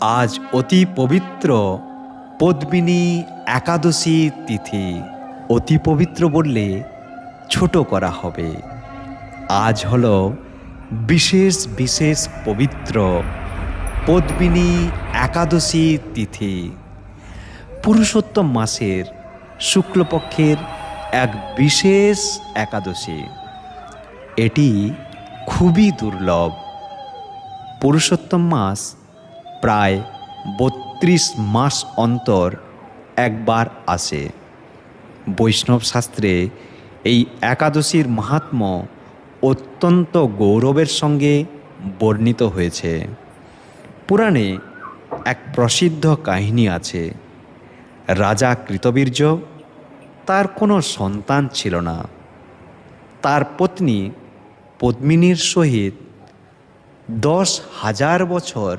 আজ অতি পবিত্র পদ্মিনী একাদশী তিথি। অতি পবিত্র বললে ছোট করা হবে। আজ হলো বিশেষ বিশেষ পবিত্র পদ্মিনী একাদশী তিথি। পুরুষোত্তম মাসের শুক্লপক্ষের এক বিশেষ একাদশী। এটি খুবই দুর্লভ। পুরুষোত্তম মাস প্রায় ৩২ মাস অন্তর একবার আসে। বৈষ্ণব শাস্ত্রে এই একাদশীর মাহাত্ম্য অত্যন্ত গৌরবের সঙ্গে বর্ণিত হয়েছে। পুরাণে এক প্রসিদ্ধ কাহিনী আছে। রাজা কৃতবীর্য, তার কোনো সন্তান ছিল না। তার পত্নী পদ্মিনীর সহিত ১০,০০০ বছর